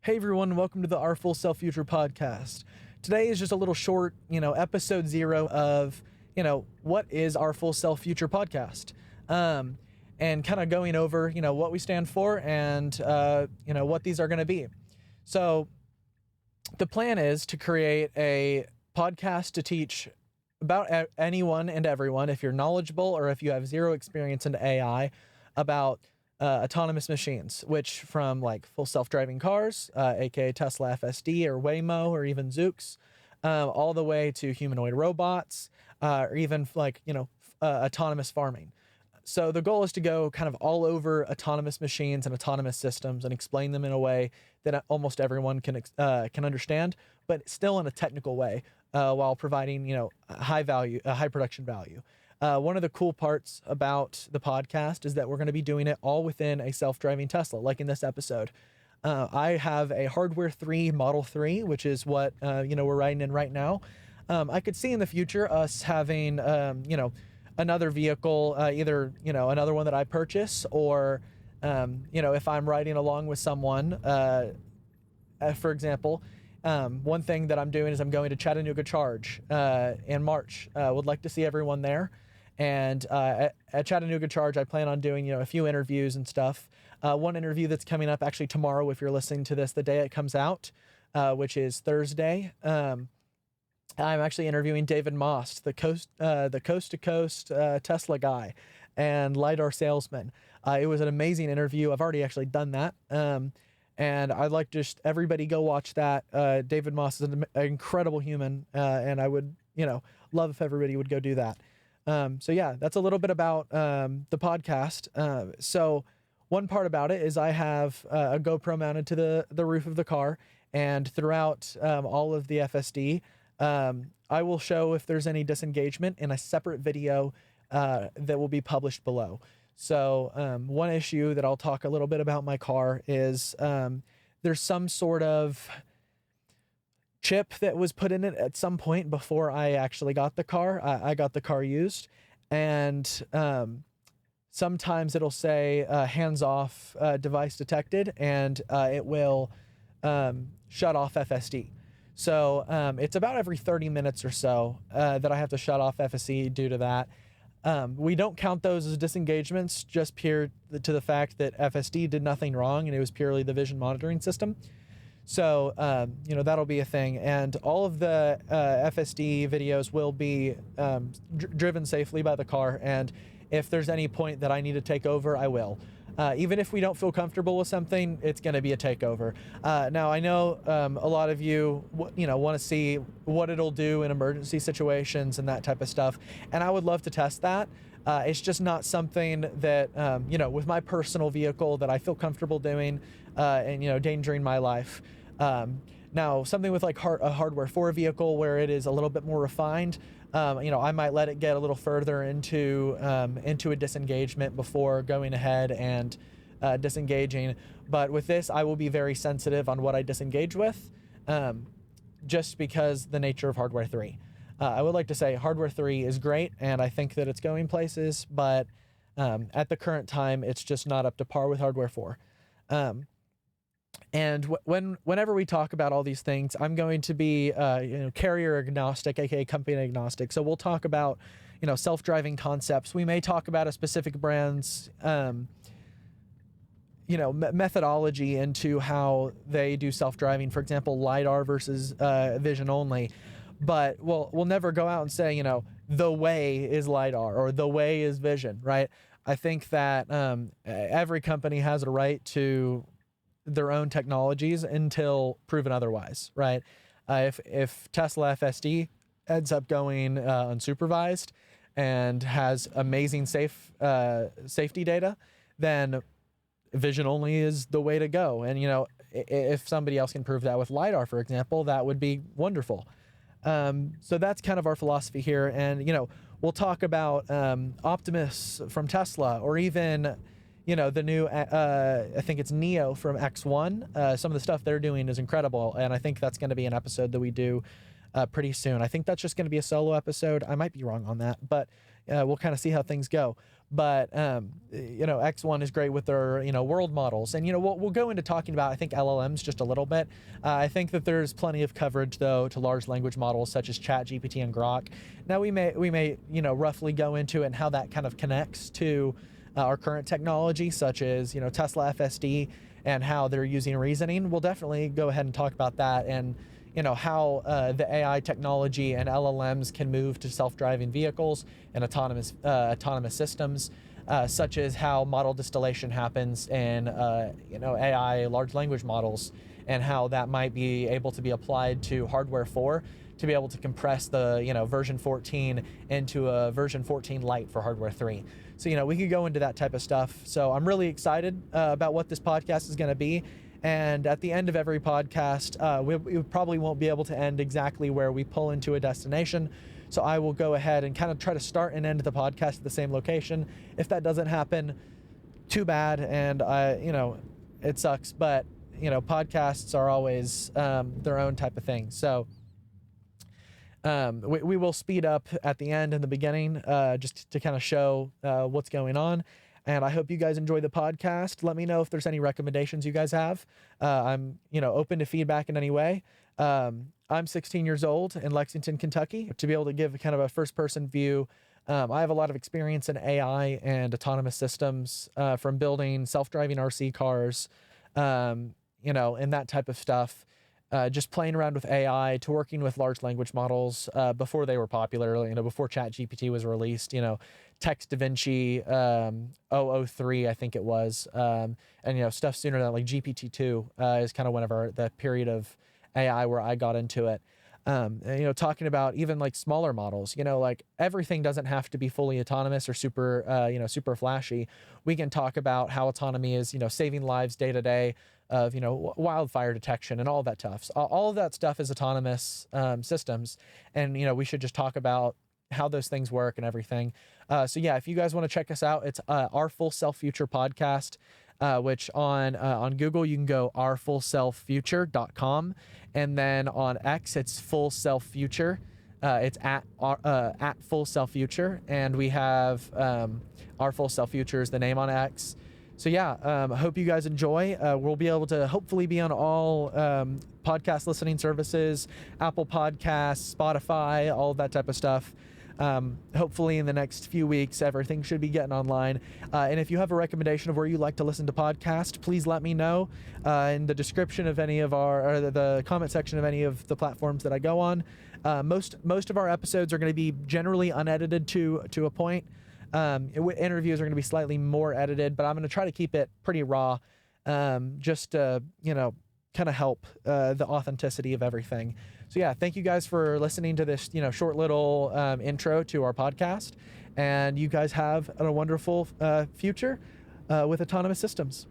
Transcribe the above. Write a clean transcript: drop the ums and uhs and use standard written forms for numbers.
Hey everyone, welcome to the Our Full Self Future podcast. Today is just a little short, episode 0 of, what is Our Full Self Future podcast? And kind of going over, what we stand for and, what these are going to be. So the plan is to create a podcast to teach about anyone and everyone, if you're knowledgeable or if you have zero experience into AI, about autonomous machines, which from like full self-driving cars, aka Tesla FSD or Waymo or even Zoox, all the way to humanoid robots, or even like, autonomous farming. So the goal is to go kind of all over autonomous machines and autonomous systems and explain them in a way that almost everyone can understand, but still in a technical way, while providing, high production value. One of the cool parts about the podcast is that we're going to be doing it all within a self-driving Tesla, like in this episode. I have a HW3 Model 3, which is what, we're riding in right now. I could see in the future us having, another vehicle, either, another one that I purchase or, if I'm riding along with someone, for example, one thing that I'm doing is I'm going to Chattanooga Charge in March. Would like to see everyone there. And at Chattanooga Charge, I plan on doing, a few interviews and stuff. One interview that's coming up actually tomorrow, if you're listening to this the day it comes out, which is Thursday. I'm actually interviewing David Moss, the coast-to-coast Tesla guy and LiDAR salesman. It was an amazing interview. I've already actually done that. And I'd like just everybody go watch that. David Moss is an incredible human, and I would, love if everybody would go do that. So yeah, that's a little bit about the podcast. So one part about it is I have a GoPro mounted to the roof of the car, and throughout all of the FSD, I will show if there's any disengagement in a separate video that will be published below. So one issue that I'll talk a little bit about my car is there's some sort of chip that was put in it at some point before I actually got the car. I got the car used, and sometimes it'll say hands-off device detected, and it will shut off FSD. So it's about every 30 minutes or so that I have to shut off FSD due to that. We don't count those as disengagements, just pure to the fact that FSD did nothing wrong and it was purely the vision monitoring system. So, that'll be a thing. And all of the FSD videos will be driven safely by the car. And if there's any point that I need to take over, I will. Even if we don't feel comfortable with something, it's going to be a takeover. Now, I know a lot of you, want to see what it'll do in emergency situations and that type of stuff. And I would love to test that. It's just not something that, with my personal vehicle that I feel comfortable doing and, endangering my life. Now, something with like a hardware 4 vehicle where it is a little bit more refined, I might let it get a little further into a disengagement before going ahead and disengaging. But with this, I will be very sensitive on what I disengage with, just because the nature of hardware 3. I would like to say hardware 3 is great, and I think that it's going places, but at the current time, it's just not up to par with hardware 4. And whenever we talk about all these things, I'm going to be, carrier agnostic, aka company agnostic. So we'll talk about, self-driving concepts. We may talk about a specific brand's, methodology into how they do self-driving. For example, LiDAR versus vision only. But we'll never go out and say, the way is LiDAR or the way is vision, right? I think that every company has a right to their own technologies until proven otherwise, right? If Tesla FSD ends up going unsupervised and has amazing safety data, then vision only is the way to go. And, if somebody else can prove that with LiDAR, for example, that would be wonderful. So that's kind of our philosophy here. And, we'll talk about Optimus from Tesla, or even, the new, I think it's Neo from X1. Some of the stuff they're doing is incredible. And I think that's going to be an episode that we do pretty soon. I think that's just going to be a solo episode. I might be wrong on that, but we'll kind of see how things go. But X1 is great with their world models, and we'll go into talking about, I think, LLMs just a little bit. I think that there's plenty of coverage though to large language models such as ChatGPT and Grok. Now we may roughly go into it and how that kind of connects to our current technology, such as Tesla FSD and how they're using reasoning. We'll definitely go ahead and talk about that, and how the AI technology and LLMs can move to self-driving vehicles and autonomous systems, such as how model distillation happens in AI large language models, and how that might be able to be applied to hardware 4 to be able to compress the version 14 into a version 14 Lite for hardware 3. So we could go into that type of stuff. So I'm really excited about what this podcast is going to be. And at the end of every podcast, we probably won't be able to end exactly where we pull into a destination. So I will go ahead and kind of try to start and end the podcast at the same location. If that doesn't happen, too bad. And it sucks, but podcasts are always their own type of thing. So we will speed up at the end and the beginning, just to kind of show what's going on. And I hope you guys enjoy the podcast. Let me know if there's any recommendations you guys have. I'm, open to feedback in any way. I'm 16 years old in Lexington, Kentucky. To be able to give kind of a first-person view, I have a lot of experience in AI and autonomous systems, from building self-driving RC cars, and that type of stuff. Just playing around with AI to working with large language models before they were popular, before ChatGPT was released, Text DaVinci 003, I think it was, and stuff sooner than like GPT-2 is kind of whenever the period of AI where I got into it. Talking about even like smaller models, like everything doesn't have to be fully autonomous or super, super flashy. We can talk about how autonomy is, saving lives day to day, of wildfire detection and all that stuff. All of that stuff is autonomous systems, and we should just talk about how those things work and everything. So yeah, if you guys want to check us out, it's Our Full Self Future podcast, which on Google you can go ourfullselffuture.com, and then on X it's Full Self Future. It's at Full Self Future, and we have Our Full Self Future is the name on X. So yeah, I hope you guys enjoy. We'll be able to hopefully be on all podcast listening services, Apple Podcasts, Spotify, all of that type of stuff. Hopefully in the next few weeks, everything should be getting online. And if you have a recommendation of where you like to listen to podcasts, please let me know in the description of any of or the comment section of any of the platforms that I go on. Most of our episodes are going to be generally unedited to a point. Interviews are going to be slightly more edited, but I'm going to try to keep it pretty raw, just to, kind of help the authenticity of everything. So yeah, thank you guys for listening to this, short little intro to our podcast, and you guys have a wonderful future with autonomous systems.